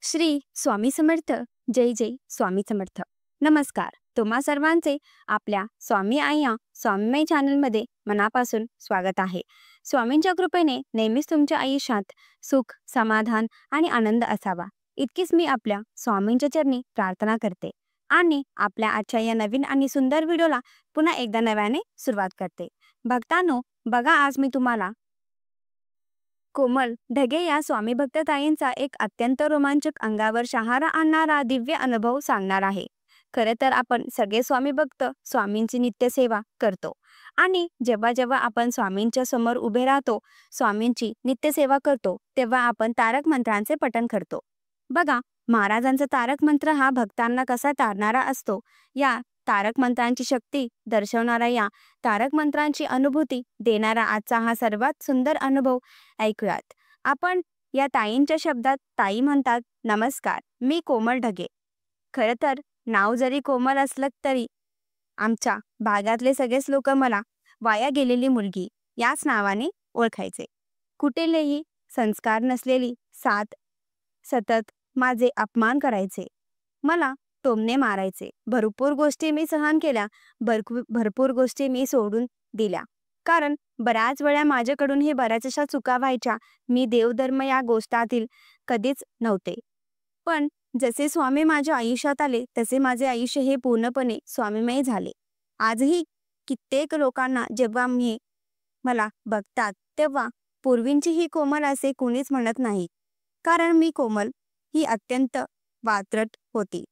श्री स्वामी समर्थ. जय जय स्वामी समर्थ. नमस्कार. तुम्हा सर्वांचे आपल्या स्वामी आया स्वामीमय चॅनलमध्ये मनापासून स्वागत आहे. स्वामींच्या कृपेने नेहमीच तुमच्या आयुष्यात सुख, समाधान आणि आनंद असावा, इतकीच मी आपल्या स्वामींच्या चरणी प्रार्थना करते आणि आपल्या आजच्या या नवीन आणि सुंदर व्हिडिओला पुन्हा एकदा नव्याने सुरुवात करते. भक्तांनो, बघा, आज मी तुम्हाला कोमल ढगे या स्वामी भक्त ताईंचा एक अत्यंत रोमांचक, अंगावर शहारा आणणारा दिव्य अनुभव सांगणार आहे. खरे तर आपण सगळे स्वामी भक्त स्वामींची नित्यसेवा करतो आणि जेव्हा जेव्हा आपण स्वामींच्या समोर उभे राहतो, स्वामींची नित्यसेवा करतो, तेव्हा आपण तारक मंत्रांचे पठण करतो. बघा, महाराजांचा तारक मंत्र हा भक्तांना कसा तारणारा असतो, या तारक मंत्रांची शक्ती दर्शवणारा, या तारक मंत्रांची अनुभूती देणारा आजचा हा सर्वात सुंदर अनुभव ऐकूयात. आपण या ताईंच्या शब्दात. ताई म्हणतात, नमस्कार, मी कोमल ढगे. खरं तर नाव जरी कोमल असलं तरी आमच्या भागातले सगळेच लोक मला वाया गेलेली मुलगी याच नावाने ओळखायचे. कुठेही संस्कार नसलेली साथ सतत माझे अपमान करायचे, मला टोमणे मारायचे. भरपूर गोष्टी मी सहन केल्या, भरपूर गोष्टी मी सोडून दिल्या, कारण बऱ्याच वेळा माझ्याकडून बऱ्याचशा चुका व्हायच्या. मी देवधर्म या गोष्टातील कधीच नव्हते, पण जसे स्वामी माझ्या आयुष्यात आले तसे माझे आयुष्य हे पूर्णपणे स्वामीमय झाले. आजही कित्येक लोकांना जेव्हा मला बघतात तेव्हा पूर्वींची ही कोमल असे कुणीच म्हणत नाही, कारण मी कोमल ही अत्यंत वात्रट होती.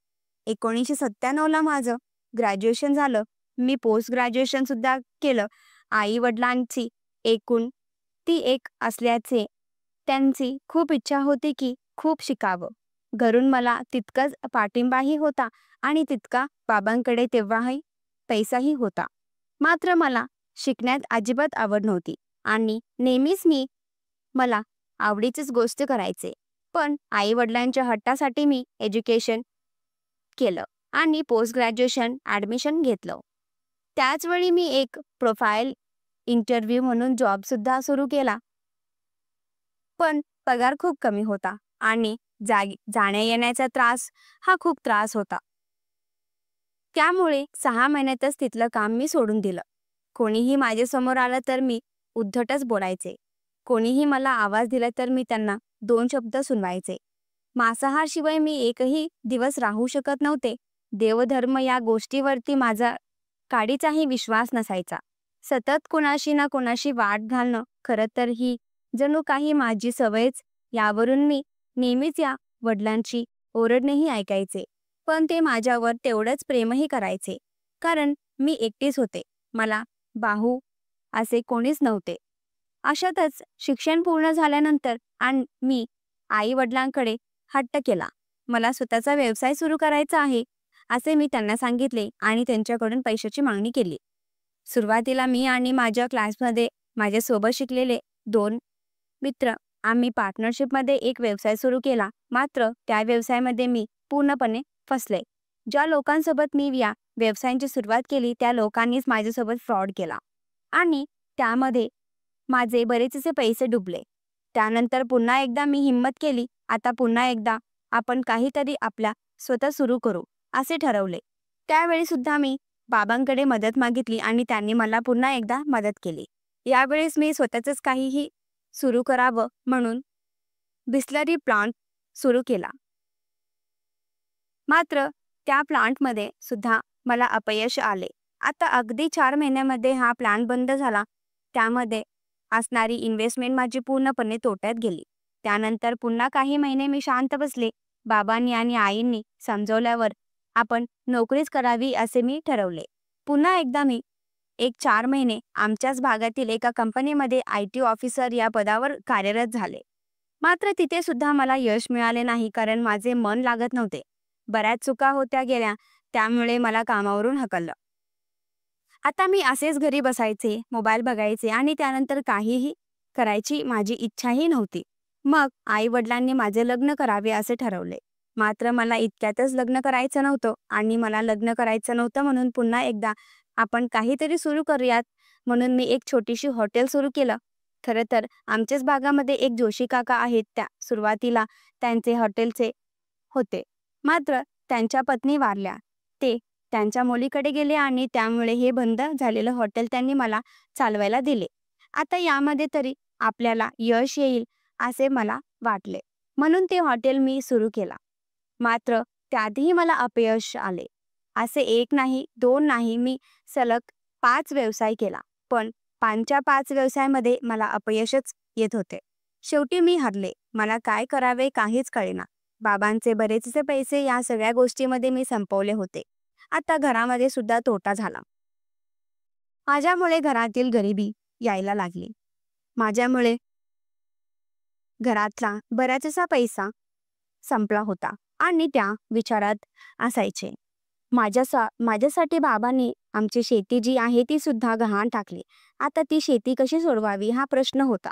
1997ला माझं ग्रॅज्युएशन झालं. मी पोस्ट ग्रॅज्युएशन सुद्धा केलं. आई वडिलांची एकूण ती एक असल्याचे त्यांची खूप इच्छा होती की खूप शिकावं. घरून मला तितकाच पाठिंबाही होता आणि तितका बाबांकडे तेव्हाही पैसाही होता. मात्र मला शिकण्यात अजिबात आवड नव्हती आणि नेहमीच मला आवडीचीच गोष्ट करायचे. पण आई वडिलांच्या हट्टासाठी मी एज्युकेशन केलं आणि पोस्ट ग्रॅज्युएशन ॲडमिशन घेतलं. त्याचवेळी मी एक प्रोफाईल इंटरव्ह्यू म्हणून जॉब सुद्धा सुरू केला, पण पगार खूप कमी होता आणि जाण्या येण्याचा त्रास हा खूप त्रास होता. त्यामुळे 6 महिन्यातच तिथलं काम मी सोडून दिलं. कोणीही माझ्यासमोर आलं तर मी उद्धटच बोलायचे. कोणीही मला आवाज दिला तर मी त्यांना 2 शब्द सुनवायचे. मांसाहारशिवाय मी एकही दिवस राहू शकत नव्हते. देवधर्म या गोष्टीवरती माझा काडीचाही विश्वास नसायचा. सतत कोणाशी ना कोणाशी वाद घालणं खरं तर ही जणू काही माझी सवयच. यावरून मी नेहमीच या वडिलांची ओरडणेही ऐकायचे, पण ते माझ्यावर तेवढंच प्रेमही करायचे, कारण मी एकटीच होते. मला बाहू असे कोणीच नव्हते. अशातच शिक्षण पूर्ण झाल्यानंतर मी आई वडिलांकडे हट्ट केला. मला स्वतःचा व्यवसाय सुरू करायचा आहे असे मी त्यांना सांगितले आणि त्यांच्याकडून पैशाची मागणी केली. सुरुवातीला मी आणि माझ्या क्लासमध्ये माझ्यासोबत शिकलेले 2 मित्र आम्ही पार्टनरशिपमध्ये एक व्यवसाय सुरू केला. मात्र त्या व्यवसायामध्ये मी पूर्णपणे फसले. ज्या लोकांसोबत मी या व्यवसायाची सुरुवात केली त्या लोकांनीच माझ्यासोबत फ्रॉड केला आणि त्यामध्ये माझे बरेचसे पैसे डुबले. त्यानंतर पुन्हा एकदा मी हिम्मत केली. आता पुन्हा एकदा आपण काहीतरी आपल्या स्वतः सुरू करू असे ठरवले. त्यावेळी सुद्धा मी बाबांकडे मदत मागितली आणि त्यांनी मला पुन्हा एकदा मदत केली. यावेळेस मी स्वतःच काहीही सुरू करावं म्हणून बिस्लरी प्लांट सुरू केला. मात्र त्या प्लांटमध्ये सुद्धा मला अपयश आले. आता अगदी 4 महिन्यामध्ये हा प्लांट बंद झाला. त्यामध्ये असणारी इन्व्हेस्टमेंट माझी पूर्णपणे तोट्यात गेली. त्यानंतर पुन्हा काही महिने मी शांत बसले. बाबांनी आणि आईंनी समजवल्यावर आपण नोकरीच करावी असे मी ठरवले. पुन्हा एकदा मी 4 महिने आमच्याच भागातील एका कंपनीमध्ये IT ऑफिसर या पदावर कार्यरत झाले. मात्र तिथे सुद्धा मला यश मिळाले नाही, कारण माझे मन लागत नव्हते. बऱ्याच चुका होत्या गेल्या, त्यामुळे मला कामावरून हकललं. आता मी असेच घरी बसायचे, मोबाईल बघायचे आणि त्यानंतर काहीही करायची माझी इच्छाही नव्हती. मग आई वडिलांनी माझे लग्न करावे असे ठरवले. मात्र मला इतक्यातच लग्न करायचं नव्हतं आणि मला लग्न करायचं नव्हतं म्हणून पुन्हा एकदा आपण काहीतरी सुरू करूयात म्हणून मी एक छोटीशी हॉटेल सुरू केलं. खरं तर आमच्याच भागामध्ये एक जोशी काका आहेत. त्या सुरुवातीला त्यांचे हॉटेलचे होते. मात्र त्यांच्या पत्नी वारल्या. ते त्यांच्या मुलीकडे गेले आणि त्यामुळे हे बंद झालेलं हॉटेल त्यांनी मला चालवायला दिले. आता यामध्ये तरी आपल्याला यश येईल असे मला वाटले. म्हणून ते हॉटेल मी सुरू केला. मात्र त्यातही मला अपयश आले. असे 1 नाही, 2 नाही, मी सलग 5 व्यवसाय केला. पण 5च्या 5 व्यवसायामध्ये मला अपयशच येत होते. शेवटी मी हरले. मला काय करावे काहीच कळेना. बाबांचे बरेचसे पैसे या सगळ्या गोष्टीमध्ये मी संपवले होते. आता घरामध्ये सुद्धा तोटा झाला. माझ्यामुळे घरातील गरिबी यायला लागली. माझ्यामुळे घरातला बराचसा पैसा संपला होता आणि त्या विचारात असायचे. माझ्यासाठी बाबांनी आमची शेती जी आहे ती सुद्धा गहाण टाकली. आता ती शेती कशी सोडवावी हा प्रश्न होता.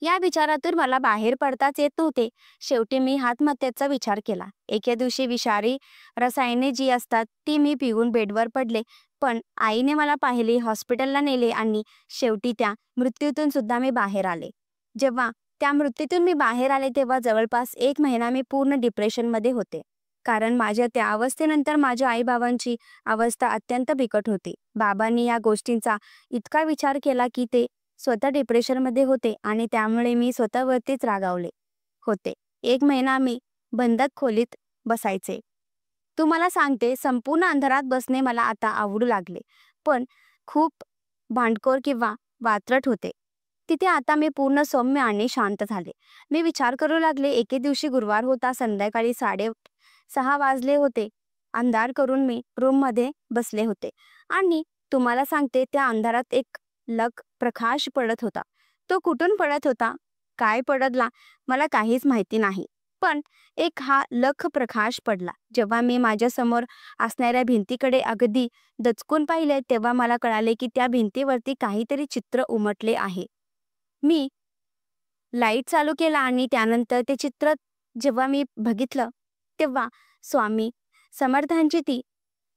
या विचारातून मला बाहेर पडताच येत नव्हते. शेवटी मी आत्महत्येचा विचार केला. एके दिवशी विषारी रसायने जी असतात ती मी पिऊन बेडवर पडले. पण आईने मला पाहिले, हॉस्पिटलला नेले आणि शेवटी त्या मृत्यूतून सुद्धा मी बाहेर आले. जेव्हा त्या मृत्यूतून मी बाहेर आले तेव्हा जवळपास 1 महिना मी पूर्ण डिप्रेशनमध्ये होते. कारण माझ्या त्या अवस्थेनंतर माझ्या आईबाबांची अवस्था अत्यंत बिकट होती. बाबांनी या गोष्टींचा इतका विचार केला की ते स्वतः डिप्रेशनमध्ये होते आणि त्यामुळे मी स्वतःवरतीच रागावले होते. 1 महिना मी बंद खोलीत बसायचे. तुम्हाला सांगते, संपूर्ण अंधारात बसणे मला आता आवडू लागले. पण खूप भांडखोर किंवा वात्रट होते तिथे आता मी पूर्ण सौम्य आणि शांत झाले. मी विचार करू लागले. एके दिवशी गुरुवार होता. संध्याकाळी 6:30 वाजले होते. अंधार करून मी रूममध्ये बसले होते आणि तुम्हाला सांगते त्या अंधारात एक लख प्रकाश पडत होता. तो कुठून पडत होता, काय पडला मला काहीच माहिती नाही. पण हा लख प्रकाश पडला. जेव्हा मी माझ्या समोर असणाऱ्या भिंतीकडे अगदी दचकून पाहिले तेव्हा मला कळाले की त्या भिंतीवरती काहीतरी चित्र उमटले आहे. मी लाईट चालू केला आणि त्यानंतर ते चित्र जेव्हा मी बघितलं तेव्हा स्वामी समर्थांची ती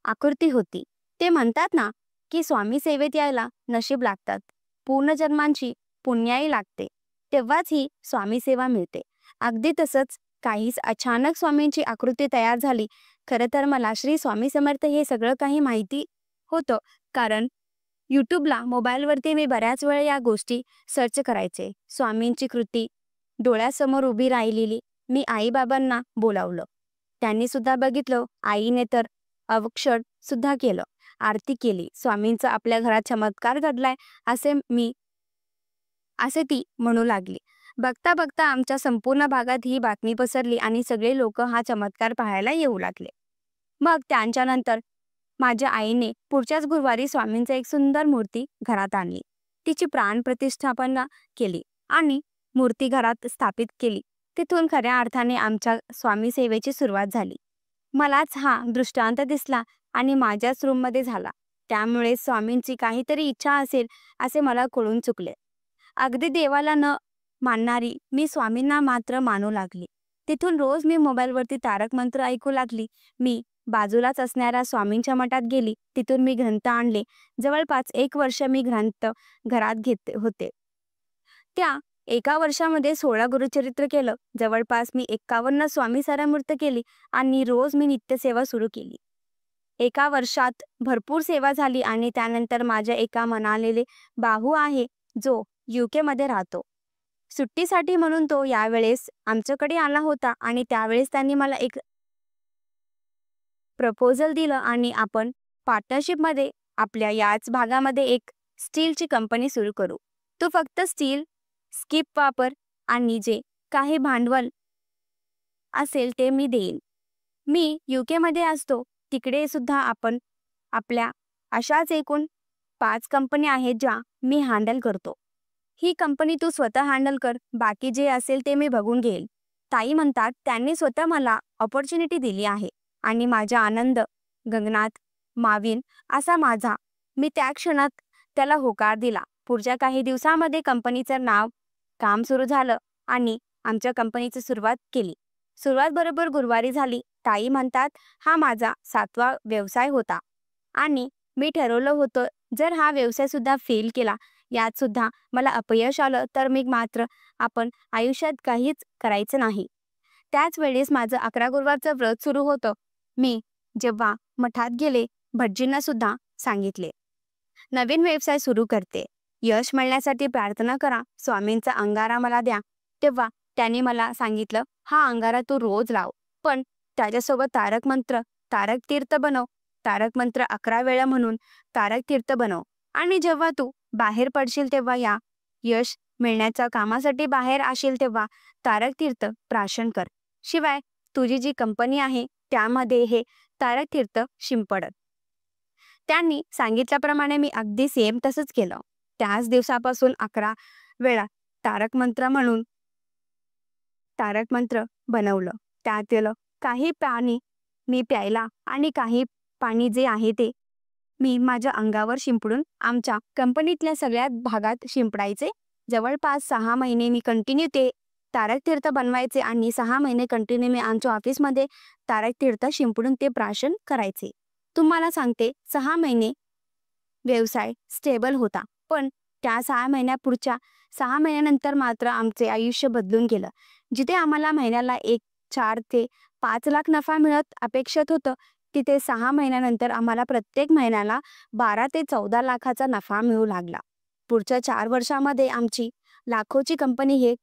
आकृती होती. ते म्हणतात ना की स्वामी सेवेत यायला नशीब लागतात, पूर्णजन्मांची पुण्याई लागते, तेव्हाच ही स्वामी सेवा मिळते. अगदी तसंच काहीच अचानक स्वामींची आकृती तयार झाली. खरं तर मला श्री स्वामी समर्थ हे सगळं काही माहिती होतं. कारण यूट्यूबला मोबाईलवरती मी बऱ्याच वेळा या गोष्टी सर्च करायचे. स्वामींची कृती डोळ्यासमोर उभी राहिलेली मी आईबाबांना बोलावलं. त्यांनी सुद्धा बघितलं. आईने तर अवक्षण सुद्धा केलं, आरती केली. स्वामींचा आपल्या घरात चमत्कार घडलाय असे ती म्हणू लागली. बघता बघता आमच्या संपूर्ण भागात ही बातमी पसरली आणि सगळे लोक हा चमत्कार पाहायला येऊ लागले. मग त्यांच्यानंतर माझ्या आईने पुढच्याच गुरुवारी स्वामींचा एक सुंदर मूर्ती घरात आणली. तिची प्राणप्रतिष्ठापना केली आणि मूर्ती घरात स्थापित केली. तिथून खऱ्या अर्थाने आमच्या स्वामी सेवेची सुरुवात झाली. मलाच हा दृष्टांत दिसला आणि माझ्याच रूममध्ये झाला. त्यामुळे स्वामींची काहीतरी इच्छा असेल असे मला कळून चुकले. अगदी देवाला न मानणारी मी स्वामींना मात्र मानू लागली. तिथून रोज मी मोबाईलवरती तारक मंत्र ऐकू लागली. मी बाजूलाच असणाऱ्या स्वामींच्या मठात गेली. तिथून मी ग्रंथ आणले. जवळपास 1 वर्ष मी ग्रंथ घरात घेत होते. त्या 1 वर्षामध्ये 16 गुरुचरित्र केलं. जवळपास मी 51 स्वामी सारामूर्त केली आणि रोज मी नित्यसेवा सुरू केली. 1 वर्षात भरपूर सेवा झाली आणि त्यानंतर माझ्या एका मनालेले भाऊ आहे जो UK मध्ये राहतो. सुट्टीसाठी म्हणून तो यावेळेस आमच्याकडे आला होता आणि त्यावेळेस त्यांनी मला एक प्रपोजल दिलं आणि आपण पार्टनरशिपमध्ये आपल्या याच भागामध्ये एक स्टीलची कंपनी सुरू करू. तू फक्त स्टील स्किप वापर आणि जे काही भांडवल असेल ते मी देईन. मी UK मध्ये असतो तिकडे सुद्धा आपण आपल्या अशाच एकूण 5 कंपनी आहेत ज्या मी हँडल करतो. ही कंपनी तू स्वतः हँडल कर, बाकी जे असेल ते मी बघून घेईल. ताई म्हणतात त्यांनी स्वतः मला ऑपॉर्च्युनिटी दिली आहे आणि माझा आनंद गगनात मावीन असा माझा. मी त्या क्षणात त्याला होकार दिला. पुढच्या काही दिवसामध्ये कंपनीचं नाव काम सुरू झालं आणि आमच्या कंपनीची सुरुवात केली. सुरुवात बरोबर गुरुवारी झाली. ताई म्हणतात हा माझा 7वा व्यवसाय होता आणि मी ठरवलं होतं जर हा व्यवसाय सुद्धा फेल केला, यात सुद्धा मला अपयश आलं तर मी मात्र आपण आयुष्यात काहीच करायचं नाही. त्याच वेळेस माझं 11 गुरुवारचं व्रत सुरू होतं. मी जेव्हा मठात गेले, भटजींना सुद्धा सांगितले, नवीन व्यवसाय सुरू करते, यश मिळण्यासाठी प्रार्थना करा, स्वामींचा अंगारा मला द्या. तेव्हा त्यांनी मला सांगितलं, हा अंगारा तू रोज लाव, पण त्याच्यासोबत तारक मंत्र, तारक तीर्थ बनव. तारक मंत्र 11 वेळा म्हणून तारक तीर्थ बनव आणि जेव्हा तू बाहेर पडशील तेव्हा या यश मिळण्याच्या कामासाठी बाहेर असशील तेव्हा तारक तीर्थ प्राशन कर. शिवाय तुझी जी कंपनी आहे त्यामध्ये हे तारक तीर्थ शिंपडत. त्यांनी सांगितल्याप्रमाणे मी अगदी सेम तसंच केलं. त्याच दिवसापासून 11 वेळा तारक मंत्र म्हणून तारक मंत्र बनवलं. त्यातील काही पाणी मी प्यायला आणि काही पाणी जे आहे ते मी माझ्या अंगावर शिंपडून आमच्या कंपनीतल्या सगळ्या भागात शिंपडायचे. जवळपास 6 महिने मी कंटिन्यू ते तारक तीर्थ बनवायचे आणि 6 महिने कंटिन्यू मी आमच्या ऑफिसमध्ये तारक तीर्थ शिंपडून ते प्राशन करायचे. तुम्हाला सांगते, 6 महिने व्यवसाय स्टेबल होता, पण त्या 6 महिन्या पुढच्या 6 महिन्यानंतर मात्र आमचे आयुष्य बदलून गेलं. जिथे आम्हाला महिन्याला 4 ते 5 लाख नफा मिळत अपेक्षित होतं, तिथे 6 महिन्यानंतर आम्हाला प्रत्येक महिन्याला 12 ते 14 लाखाचा नफा मिळू लागला. पुढच्या 4 वर्षामध्ये आमची लाखोची कंपनी हे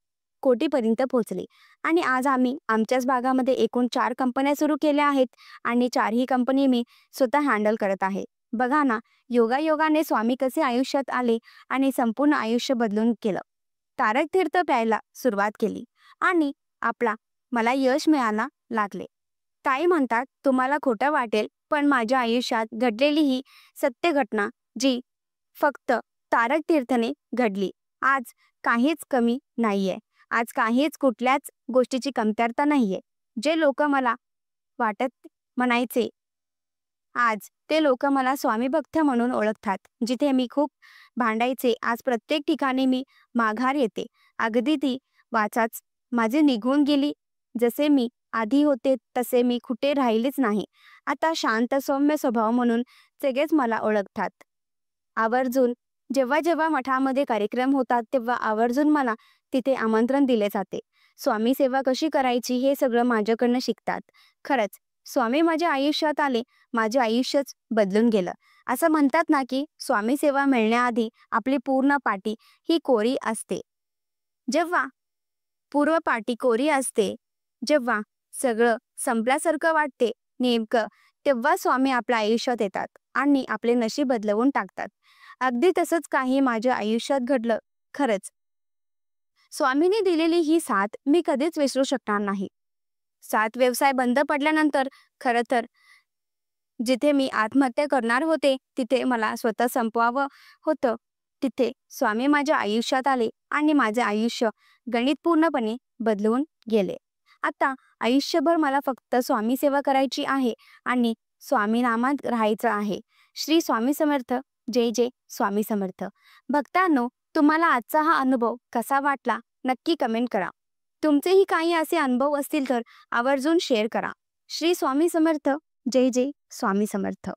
कोटीपर्यंत पोहोचली आणि आज आम्ही आमच्याच भागामध्ये एकूण 4 कंपन्या सुरू केल्या आहेत आणि 4ही कंपनी मी स्वतः हँडल करत आहे. बघा ना, योगायोगाने स्वामी कसे आयुष्यात आले आणि संपूर्ण आयुष्य बदलून केलं. तारक तीर्थ प्यायला सुरुवात केली आणि मला यश मिळायला लागले. ताई म्हणतात, तुम्हाला खोटं वाटेल, पण माझ्या आयुष्यात घडलेली ही सत्य घटना जी फक्त तारक तीर्थने घडली. आज काहीच कमी नाहीये. आज काहीच कुठल्याच गोष्टीची कमतरता नाहीये. जे लोक मला वाटत म्हणायचे, आज ते लोक मला स्वामी भक्त म्हणून ओळखतात. जिथे मी खूप भांडायचे, आज प्रत्येक ठिकाणी मी माघार येते. अगदी ती वाचाच माझी निघून गेली. जसे मी आधी होते तसे मी कुठे राहिलेच नाही. आता शांत सौम्य स्वभाव म्हणून सगळेच मला ओळखतात. आवर्जून जेव्हा जेव्हा मठामध्ये कार्यक्रम होतात तेव्हा आवर्जून मला तिथे आमंत्रण दिले जाते. स्वामी सेवा कशी करायची हे सगळं माझ्याकडनं शिकतात. खरंच स्वामी माझ्या आयुष्यात आले, माझे आयुष्यच बदलून गेलं. असं म्हणतात ना की स्वामी सेवा मिळण्याआधी आपली पूर्ण पाटी ही कोरी असते. जेव्हा पूर्व पाटी कोरी असते, जेव्हा सगळं संपल्यासारखं वाटते नेमकं, तेव्हा स्वामी आपल्या आयुष्यात येतात आणि आपले नशीब बदलवून टाकतात. अगदी तसंच काही माझ्या आयुष्यात घडलं. खरंच स्वामींनी दिलेली ही साथ मी कधीच विसरू शकणार नाही. 7 व्यवसाय बंद पडल्यानंतर खरं तर जिथे मी आत्महत्या करणार होते, तिथे मला स्वतः संपवावं होतं, तिथे स्वामी माझ्या आयुष्यात आले आणि माझे आयुष्य गणितपूर्णपणे बदलून गेले. आता आयुष्यभर मला फक्त स्वामी सेवा करायची आहे आणि स्वामी नामात राहायचं आहे. श्री स्वामी समर्थ. जय जय स्वामी समर्थ. भक्तांनो, तुम्हाला आजचा हा अनुभव कसा वाटला नक्की कमेंट करा. तुमचेही काही असे अनुभव असतील तर आवर्जून शेअर करा. श्री स्वामी समर्थ. जय जय स्वामी समर्थ.